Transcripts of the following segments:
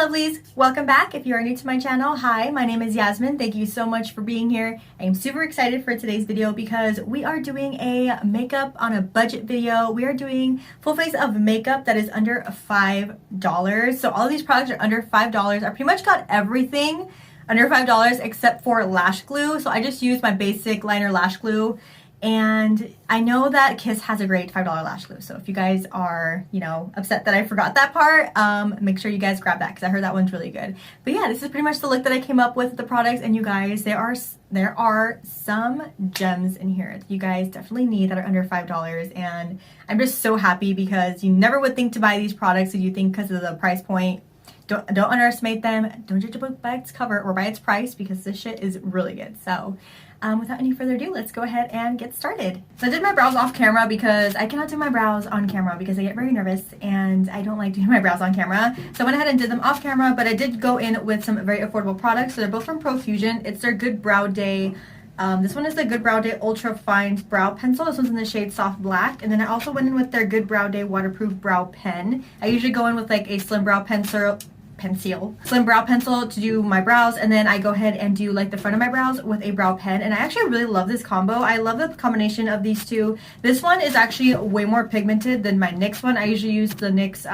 lovelies, welcome back. If you are new to my channel, hi, my name is Yasmin. Thank you so much for being here. I am super excited for today's video because we are doing a makeup on a budget video. We are doing full face of makeup that is under $5. So all of these products are under $5. I pretty much got everything under $5 except for lash glue. So I just used my basic liner lash glue. And I know that Kiss has a great $5 lash glue. So if you guys are, upset that I forgot that part, make sure you guys grab that because I heard that one's really good. But yeah, this is pretty much the look that I came up with the products. And you guys, there are some gems in here that you guys definitely need that are under $5. And I'm just so happy because you never would think to buy these products if you think because of the price point. Don't underestimate them. Don't judge a book by its cover or by its price because this shit is really good. So without any further ado, let's go ahead and get started. So I did my brows off camera because I cannot do my brows on camera because I get very nervous and I don't like doing my brows on camera. So I went ahead and did them off camera, but I did go in with some very affordable products. So they're both from Profusion. It's their Good Brow Day. This one is the Good Brow Day Ultra Fine Brow Pencil. This one's in the shade Soft Black. And then I also went in with their Good Brow Day Waterproof Brow Pen. I usually go in with like a slim brow slim brow pencil to do my brows, and then I go ahead and do like the front of my brows with a brow pen. And I actually really love this combo. I love the combination of these two. This one is actually way more pigmented than my NYX one. I usually use the NYX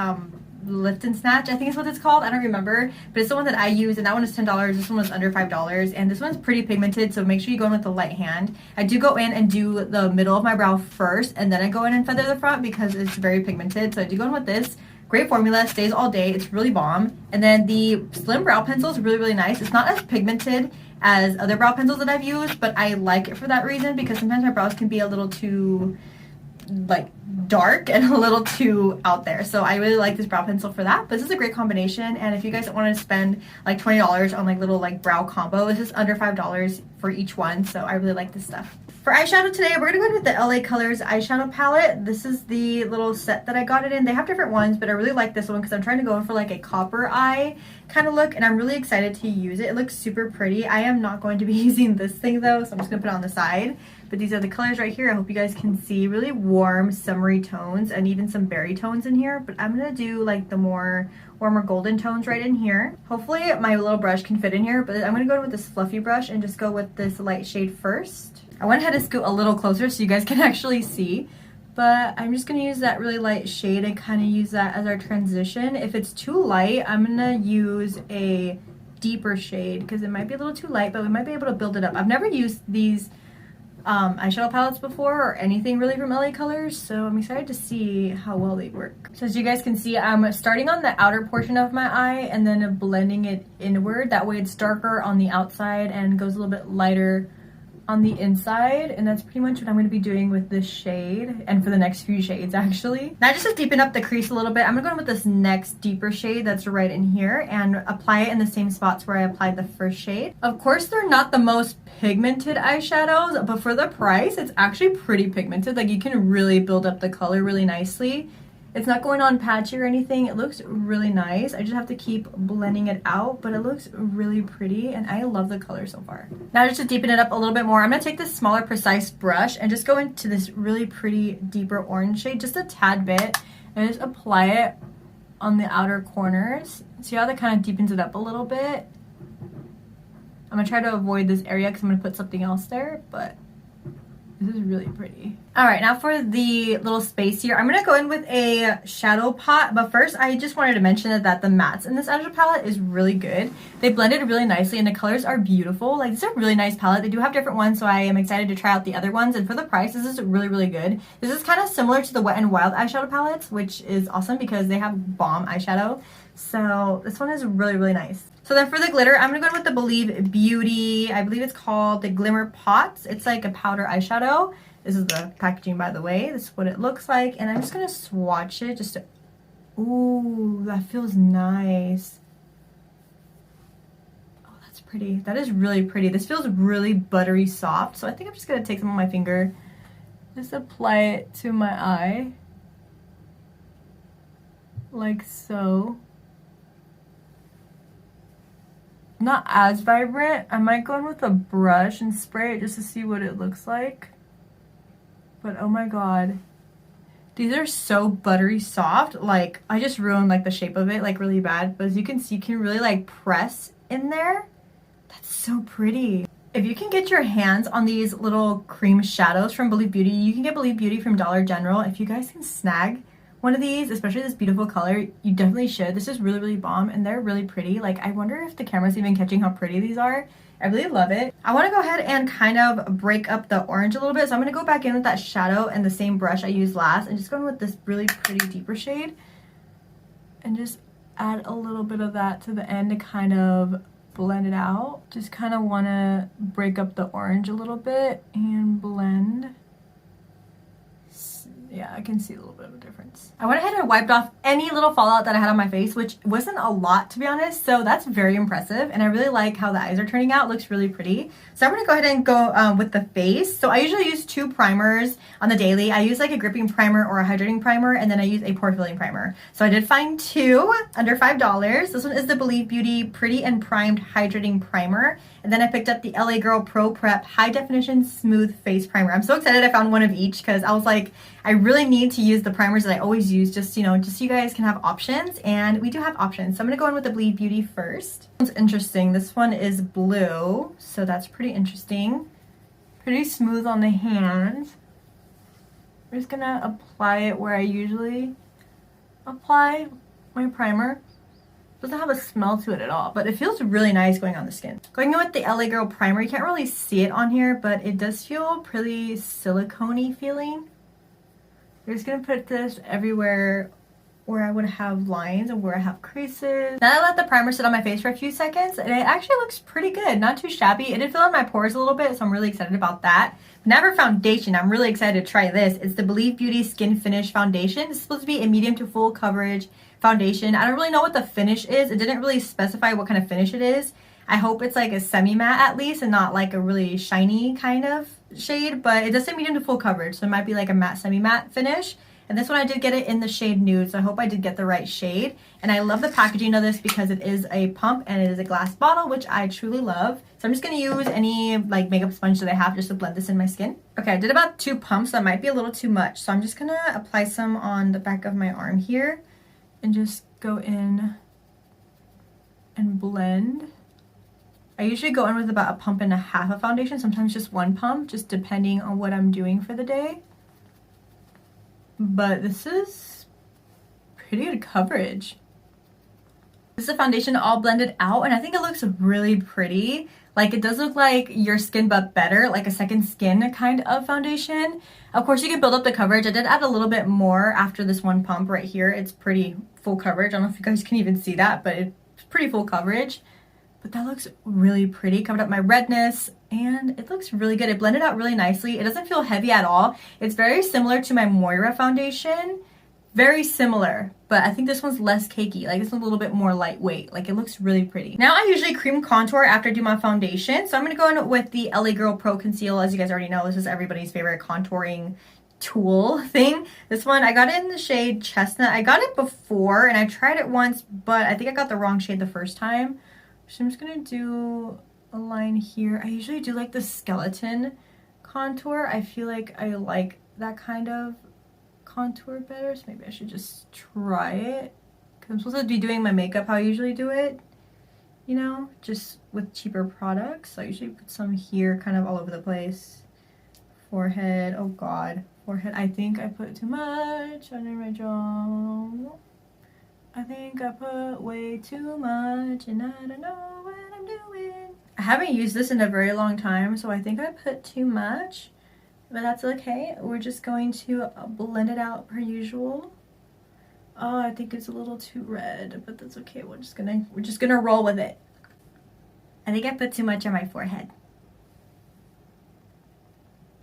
Lift and Snatch, I think is what it's called. I don't remember, but it's the one that I use, and that one is $10. This one was under $5, and this one's pretty pigmented, so make sure you go in with the light hand. I do go in and do the middle of my brow first, and then I go in and feather the front because it's very pigmented. So I do go in with this. Great formula, stays all day, it's really bomb. And then the slim brow pencil is really, really nice. It's not as pigmented as other brow pencils that I've used, but I like it for that reason because sometimes my brows can be a little too like dark and a little too out there. So I really like this brow pencil for that. But this is a great combination, and if you guys don't want to spend like $20 on like little like brow combo, this is under $5 for each one. So I really like this stuff. For eyeshadow today, we're going to go in with the LA Colors eyeshadow palette. This is the little set that I got it in. They have different ones, but I really like this one because I'm trying to go in for like a copper eye kind of look, and I'm really excited to use it. It looks super pretty. I am not going to be using this thing though, so I'm just going to put it on the side. But these are the colors right here. I hope you guys can see really warm, summery tones and even some berry tones in here. But I'm going to do like the more warmer golden tones right in here. Hopefully my little brush can fit in here, but I'm going to go in with this fluffy brush and just go with this light shade first. I went ahead and scoot a little closer so you guys can actually see, but I'm just going to use that really light shade and kind of use that as our transition. If it's too light, I'm going to use a deeper shade because it might be a little too light, but we might be able to build it up. I've never used these eyeshadow palettes before or anything really from LA Colors, so I'm excited to see how well they work. So as you guys can see, I'm starting on the outer portion of my eye and then blending it inward. That way it's darker on the outside and goes a little bit lighter on the inside, and that's pretty much what I'm going to be doing with this shade and for the next few shades actually. Now just to deepen up the crease a little bit, I'm going to go in with this next deeper shade that's right in here and apply it in the same spots where I applied the first shade. Of course they're not the most pigmented eyeshadows, but for the price it's actually pretty pigmented. Like you can really build up the color really nicely. It's not going on patchy or anything. It looks really nice. I just have to keep blending it out, but it looks really pretty and I love the color so far. Now just to deepen it up a little bit more, I'm going to take this smaller precise brush and just go into this really pretty deeper orange shade, just a tad bit, and just apply it on the outer corners. See how that kind of deepens it up a little bit? I'm going to try to avoid this area because I'm going to put something else there, but this is really pretty. All right, now for the little space here, I'm going to go in with a shadow pot. But first, I just wanted to mention that the mattes in this eyeshadow palette is really good. They blended really nicely and the colors are beautiful. Like, this is a really nice palette. They do have different ones, so I am excited to try out the other ones. And for the price, this is really, really good. This is kind of similar to the Wet n Wild eyeshadow palettes, which is awesome because they have bomb eyeshadow. So this one is really, really nice. So then for the glitter, I'm going to go in with the Believe Beauty. I believe it's called the Glimmer Pots. It's like a powder eyeshadow. This is the packaging, by the way. This is what it looks like. And I'm just going to swatch it just to... Ooh, that feels nice. Oh, that's pretty. That is really pretty. This feels really buttery soft. So I think I'm just going to take some on my finger. Just apply it to my eye. Like so. Not as vibrant. I might go in with a brush and spray it just to see what it looks like. But oh my god. These are so buttery soft. Like, I just ruined like the shape of it like really bad. But as you can see, you can really like press in there. That's so pretty. If you can get your hands on these little cream shadows from Believe Beauty, you can get Believe Beauty from Dollar General. If you guys can snag one of these, especially this beautiful color, you definitely should. This is really, really bomb, and they're really pretty. Like, I wonder if the camera's even catching how pretty these are. I really love it. I want to go ahead and kind of break up the orange a little bit, so I'm going to go back in with that shadow and the same brush I used last, and just go in with this really pretty deeper shade, and just add a little bit of that to the end to kind of blend it out. Just kind of want to break up the orange a little bit and blend. Yeah, I can see a little bit of a difference. I went ahead and wiped off any little fallout that I had on my face, which wasn't a lot, to be honest, so that's very impressive, and I really like how the eyes are turning out. It looks really pretty. So I'm going to go ahead and go with the face. So I usually use 2 primers on the daily. I use like a gripping primer or a hydrating primer, and then I use a pore filling primer. So I did find 2 under $5. This one is the Believe Beauty Pretty and Primed Hydrating Primer, and then I picked up the LA Girl Pro Prep High Definition Smooth Face Primer. I'm so excited I found one of each because I was like, I really need to use the primers that I always use, just, you know, just so you guys can have options, and we do have options. So I'm going to go in with the Believe Beauty first. It's interesting. This one is blue, so that's pretty interesting. Pretty smooth on the hands. I'm just going to apply it where I usually apply my primer. Doesn't have a smell to it at all, but it feels really nice going on the skin. Going in with the LA Girl Primer, you can't really see it on here, but it does feel pretty silicone-y feeling. I'm just gonna put this everywhere where I would have lines and where I have creases. Then I let the primer sit on my face for a few seconds, and it actually looks pretty good, not too shabby. It did fill in my pores a little bit, so I'm really excited about that. Now for foundation, I'm really excited to try this. It's the Believe Beauty Skin Finish Foundation. It's supposed to be a medium to full coverage foundation. I don't really know what the finish is. It didn't really specify what kind of finish it is. I hope it's like a semi-matte at least and not like a really shiny kind of shade, but it does say medium to full coverage, so it might be like a matte semi-matte finish. And this one I did get it in the shade nude, so I hope I did get the right shade. And I love the packaging of this because it is a pump and it is a glass bottle, which I truly love. So I'm just going to use any like makeup sponge that I have just to blend this in my skin. Okay, I did about 2 pumps, so that might be a little too much. So I'm just going to apply some on the back of my arm here and just go in and blend. I usually go in with about 1.5 pumps of foundation, sometimes just 1 pump, just depending on what I'm doing for the day. But this is pretty good coverage. This is a foundation all blended out, and I think it looks really pretty. Like, it does look like your skin but better, like a second skin kind of foundation. Of course, you can build up the coverage. I did add a little bit more after this 1 pump right here. It's pretty full coverage. I don't know if you guys can even see that, but it's pretty full coverage. But that looks really pretty. Covered up my redness, and it looks really good. It blended out really nicely. It doesn't feel heavy at all. It's very similar to my Moira foundation. Very similar, but I think this one's less cakey. Like, this one's a little bit more lightweight. Like, it looks really pretty. Now, I usually cream contour after I do my foundation. So I'm going to go in with the LA Girl Pro Conceal. As you guys already know, this is everybody's favorite contouring tool thing. This one, I got it in the shade Chestnut. I got it before, and I tried it once, but I think I got the wrong shade the first time. So I'm just going to do a line here. I usually do like the skeleton contour. I feel like I like that kind of contour better, so maybe I should just try it, because I'm supposed to be doing my makeup how I usually do it, you know, just with cheaper products. So I usually put some here, kind of all over the place. Forehead, oh god, forehead, I think I put too much under my jaw. I think I put way too much, and I don't know what I'm doing. I haven't used this in a very long time, so I think I put too much. But that's okay. We're just going to blend it out per usual. Oh, I think it's a little too red, but that's okay. We're just gonna roll with it. I think I put too much on my forehead.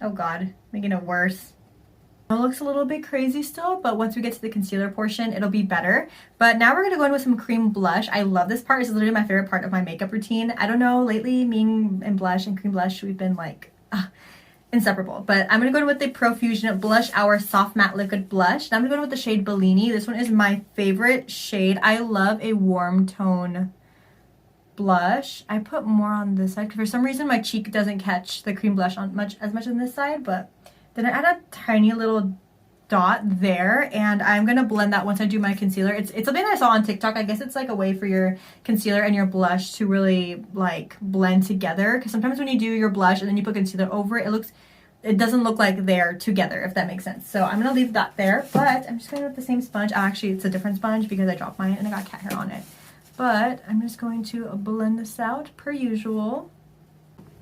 Oh god, making it worse. It looks a little bit crazy still, but once we get to the concealer portion, it'll be better. But now we're gonna go in with some cream blush. I love this part. It's literally my favorite part of my makeup routine. I don't know, lately me and blush and cream blush, we've been like, inseparable. But I'm going to go in with the Profusion Blush Hour Soft Matte Liquid Blush. Now I'm going to go in with the shade Bellini. This one is my favorite shade. I love a warm tone blush. I put more on this side because for some reason my cheek doesn't catch the cream blush on as much on this side, but then I add a tiny little dot there, and I'm gonna blend that once I do my concealer. It's something I saw on TikTok. I guess it's like a way for your concealer and your blush to really like blend together, because sometimes when you do your blush and then you put concealer over it, it doesn't look like they're together, if that makes sense. So I'm gonna leave that there, but I'm just going with the same sponge. Actually, it's a different sponge because I dropped mine and I got cat hair on it. But I'm just going to blend this out per usual.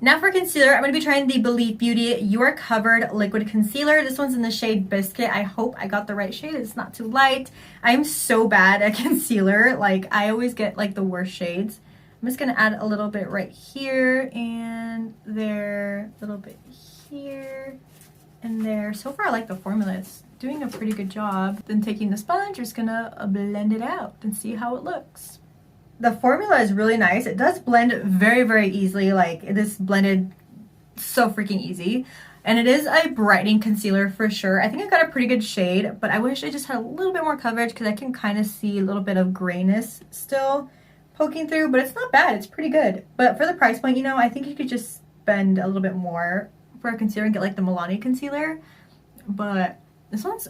Now for concealer, I'm going to be trying the Believe Beauty You're Covered Liquid Concealer. This one's in the shade Biscuit. I hope I got the right shade. It's not too light. I am so bad at concealer. Like, I always get like the worst shades. I'm just going to add a little bit right here and there, a little bit here and there. So far, I like the formula. It's doing a pretty good job. Then taking the sponge, just going to blend it out and see how it looks. The formula is really nice. It does blend very, very easily. Like, it is blended so freaking easy. And it is a brightening concealer for sure. I think I got a pretty good shade, but I wish I just had a little bit more coverage because I can kind of see a little bit of grayness still poking through, but it's not bad. It's pretty good. But for the price point, you know, I think you could just spend a little bit more for a concealer and get like the Milani concealer. But this one's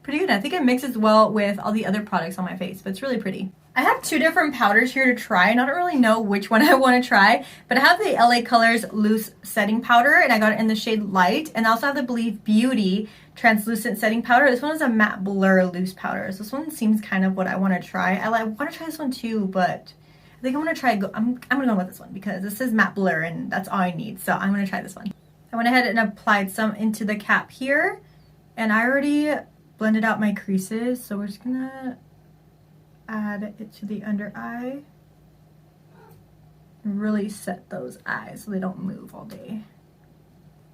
pretty good. I think it mixes well with all the other products on my face, but it's really pretty. I have two different powders here to try, and I don't really know which one I want to try, but I have the LA Colors Loose Setting Powder, and I got it in the shade Light, and I also have the Believe Beauty Translucent Setting Powder. This one is a matte blur loose powder, so this one seems kind of what I want to try. I want to try this one too, but I think I'm going to try, I'm going to go with this one because this is matte blur, and that's all I need, so I'm going to try this one. I went ahead and applied some into the cap here, and I already blended out my creases, so we're just going to add it to the under eye and really set those eyes so they don't move all day.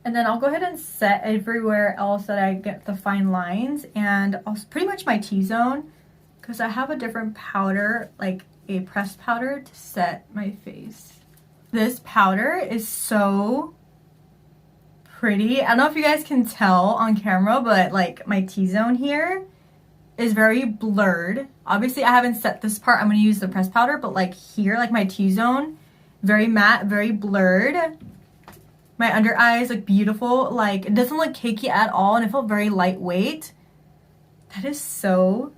And then I'll go ahead and set everywhere else that I get the fine lines, and also pretty much my T-zone, because I have a different powder, like a pressed powder, to set my face. This powder is so pretty. I don't know if you guys can tell on camera, but like my T-zone here is very blurred. Obviously, I haven't set this part. I'm going to use the pressed powder, but like here, like my T-zone, very matte, very blurred. My under eyes look beautiful. Like, it doesn't look cakey at all, and it felt very lightweight. That is so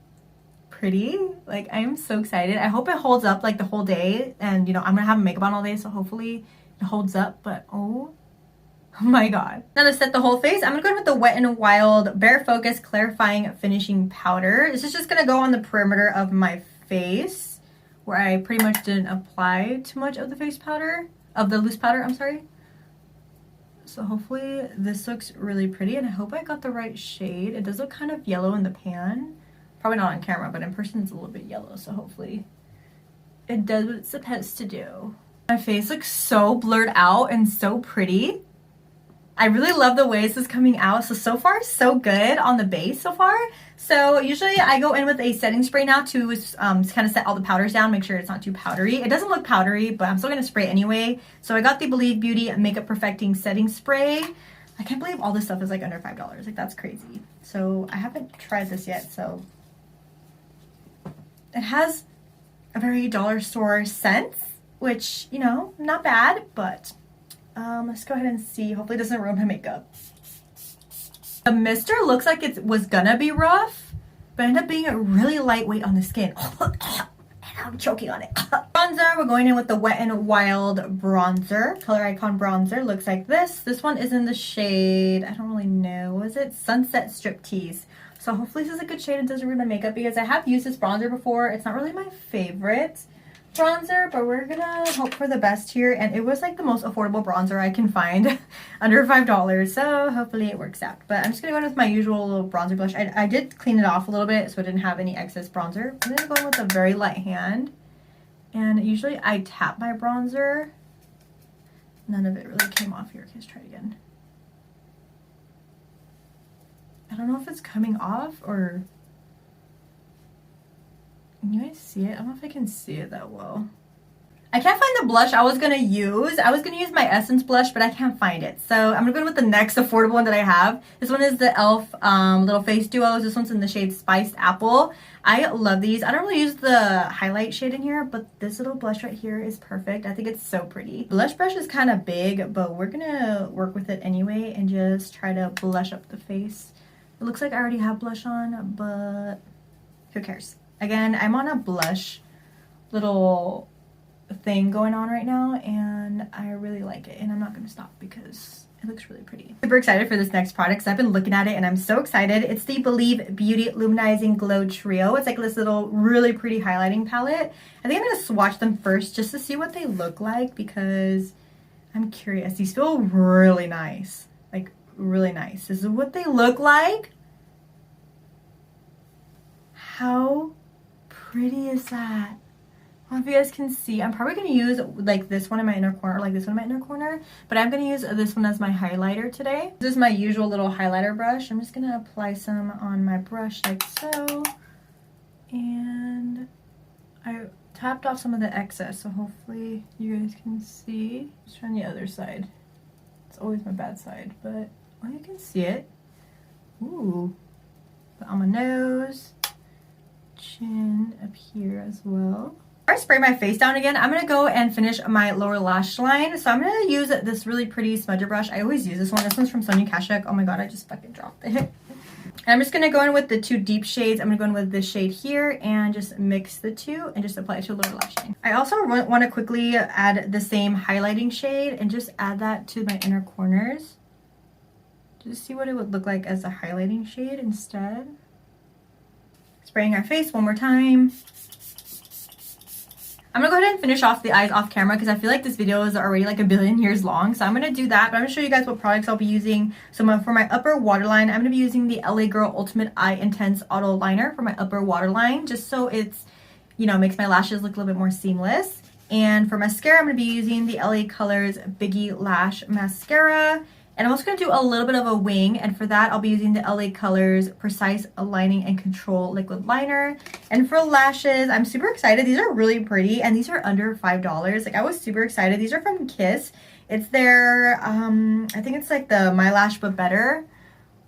pretty. Like, I am so excited. I hope it holds up like the whole day, and you know, I'm going to have makeup on all day, so hopefully it holds up, but oh my god. Now to set the whole face, I'm going to go with the Wet n Wild Bare Focus Clarifying Finishing Powder. This is just going to go on the perimeter of my face, where I pretty much didn't apply too much of the face powder, of the loose powder, I'm sorry. So hopefully this looks really pretty, and I hope I got the right shade. It does look kind of yellow in the pan. Probably not on camera, but in person it's a little bit yellow, so hopefully it does what it's supposed to do. My face looks so blurred out and so pretty. I really love the way this is coming out. So far, so good on the base so far. So usually I go in with a setting spray now to kind of set all the powders down, make sure it's not too powdery. It doesn't look powdery, but I'm still going to spray anyway. So I got the Believe Beauty Makeup Perfecting Setting Spray. I can't believe all this stuff is like under $5. Like, that's crazy. So I haven't tried this yet, so it has a very dollar store scent, which, you know, not bad, but let's go ahead and see. Hopefully it doesn't ruin my makeup. The mister looks like it was gonna be rough, but ended up being really lightweight on the skin. I'm choking on it. Bronzer, we're going in with the Wet n Wild bronzer. Color Icon bronzer looks like this. This one is in the shade, I don't really know, what is it? Sunset Striptease. So hopefully this is a good shade. It doesn't ruin my makeup because I have used this bronzer before. It's not really my favorite bronzer, but we're gonna hope for the best here, and it was like the most affordable bronzer I can find under $5, so hopefully it works out. But I'm just gonna go in with my usual little bronzer blush. I did clean it off a little bit so I didn't have any excess bronzer. I'm gonna go in with a very light hand, and usually I tap my bronzer. None of it really came off here. Okay, let's try it again. I don't know if it's coming off or... Can you guys see it? I don't know if I can see it that well. I can't find the blush I was going to use. I was going to use my Essence blush, but I can't find it. So I'm going to go with the next affordable one that I have. This one is the e.l.f. Little Face Duos. This one's in the shade Spiced Apple. I love these. I don't really use the highlight shade in here, but this little blush right here is perfect. I think it's so pretty. Blush brush is kind of big, but we're going to work with it anyway and just try to blush up the face It looks like I already have blush on, but who cares? Again, I'm on a blush little thing going on right now, and I really like it, and I'm not gonna stop because it looks really pretty. Super excited for this next product because I've been looking at it and I'm so excited. It's the Believe Beauty Luminizing Glow Trio. It's like this little really pretty highlighting palette. I think I'm gonna swatch them first just to see what they look like because I'm curious. These feel really nice, like really nice. This is what they look like. How pretty is that? I don't know if you guys can see. I'm probably going to use like this one in my inner corner, or like this one in my inner corner, but I'm going to use this one as my highlighter today. This is my usual little highlighter brush. I'm just going to apply some on my brush like so. And I tapped off some of the excess, so hopefully you guys can see. Just on the other side. It's always my bad side, but oh, you can see it. Ooh. Put on my nose, chin up here as well. Before I spray my face down again, I'm going to go and finish my lower lash line. So I'm going to use this really pretty smudger brush. I always use this one. This one's from Sonia Kashuk. Oh my god, I just fucking dropped it. And I'm just going to go in with the two deep shades. I'm going to go in with this shade here and just mix the two and just apply it to a lower lash line. I also want to quickly add the same highlighting shade and just add that to my inner corners. Just see what it would look like as a highlighting shade instead. Spraying our face one more time. I'm gonna go ahead and finish off the eyes off camera because I feel like this video is already like a billion years long. So I'm gonna do that, but I'm gonna show you guys what products I'll be using. So for my upper waterline, I'm gonna be using the LA Girl Ultimate Eye Intense Auto Liner for my upper waterline, just so it's, you know, makes my lashes look a little bit more seamless. And for mascara, I'm gonna be using the LA Colors Biggie Lash Mascara. And I'm also going to do a little bit of a wing, and for that I'll be using the LA Colors Precise Aligning and Control Liquid Liner. And for lashes, I'm super excited. These are really pretty, and these are under $5. Like, I was super excited. These are from Kiss. It's their, I think it's like the My Lash But Better.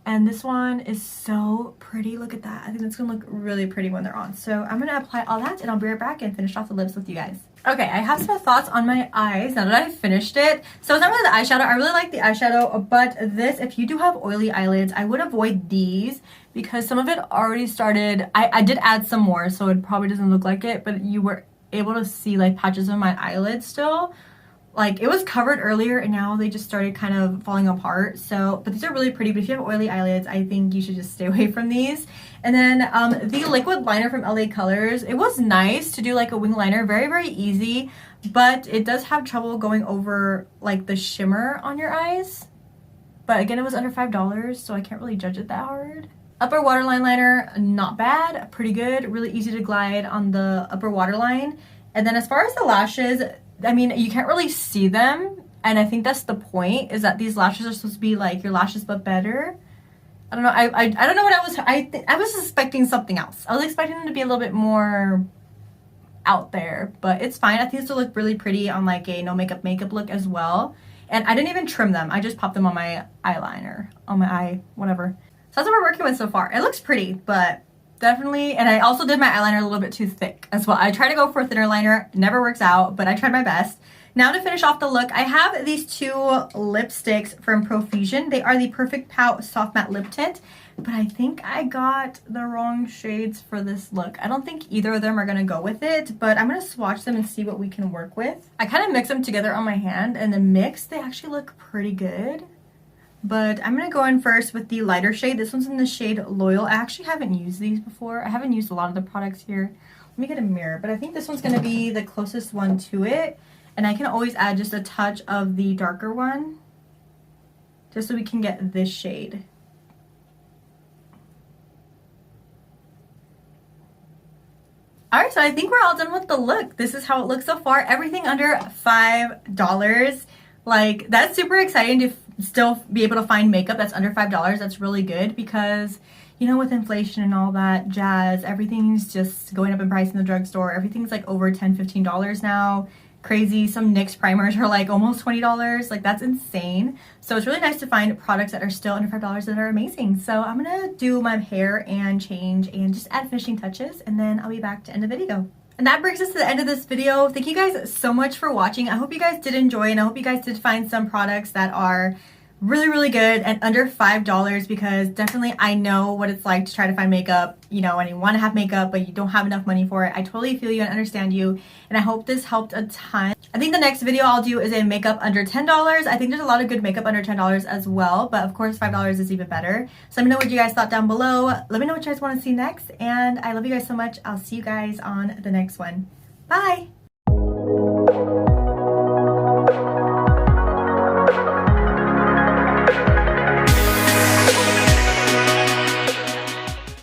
And this one is so pretty. Look at that. I think it's going to look really pretty when they're on. So I'm going to apply all that, and I'll be right back and finish off the lips with you guys. Okay, I have some thoughts on my eyes now that I've finished it. So it's not really the eyeshadow. I really like the eyeshadow, but this, if you do have oily eyelids, I would avoid these because some of it already started. I did add some more, so it probably doesn't look like it, but you were able to see like patches of my eyelids still. Like, it was covered earlier and now they just started kind of falling apart. So, but these are really pretty. But if you have oily eyelids, I think you should just stay away from these. And then the liquid liner from LA Colors, it was nice to do like a wing liner. Very, very easy. But it does have trouble going over like the shimmer on your eyes. But again, it was under $5, so I can't really judge it that hard. Upper waterline liner, not bad. Pretty good. Really easy to glide on the upper waterline. And then as far as the lashes, I mean, you can't really see them, and I think that's the point, is that these lashes are supposed to be like your lashes but better. I don't know. I don't know what I was expecting something else. I was expecting them to be a little bit more out there, but it's fine. I think this will look really pretty on like a no makeup look as well. And I didn't even trim them. I just popped them on my eyeliner, on my eye, whatever. So that's what we're working with so far. It looks pretty, but definitely, and I also did my eyeliner a little bit too thick as well. I try to go for a thinner liner, never works out, but I tried my best. Now to finish off the look, I have these two lipsticks from Profusion. They are the Perfect Pout Soft Matte Lip Tint, but I think I got the wrong shades for this look. I don't think either of them are gonna go with it, but I'm gonna swatch them and see what we can work with. I kind of mix them together on my hand, and the mix, they actually look pretty good. But I'm going to go in first with the lighter shade. This one's in the shade Loyal. I actually haven't used these before. I haven't used a lot of the products here. Let me get a mirror. But I think this one's going to be the closest one to it. And I can always add just a touch of the darker one, just so we can get this shade. Alright, so I think we're all done with the look. This is how it looks so far. Everything under $5. Like, that's super exciting to still be able to find makeup that's under $5. That's really good because, you know, with inflation and all that jazz, everything's just going up in price in the drugstore. Everything's like over $10, $15 now. Crazy. Some NYX primers are like almost $20. Like, that's insane. So it's really nice to find products that are still under $5 that are amazing. So I'm gonna do my hair and change and just add finishing touches, and then I'll be back to end the video. And that brings us to the end of this video. Thank you guys so much for watching. I hope you guys did enjoy, and I hope you guys did find some products that are really good and under $5 because definitely I know what it's like to try to find makeup, you know, and you want to have makeup but you don't have enough money for it. I totally feel you and understand you, and I hope this helped a ton. I think the next video I'll do is a makeup under $10. I think there's a lot of good makeup under $10 as well, but of course $5 is even better. So let me know what you guys thought down below. Let me know what you guys want to see next, and I love you guys so much. I'll see you guys on the next one. Bye!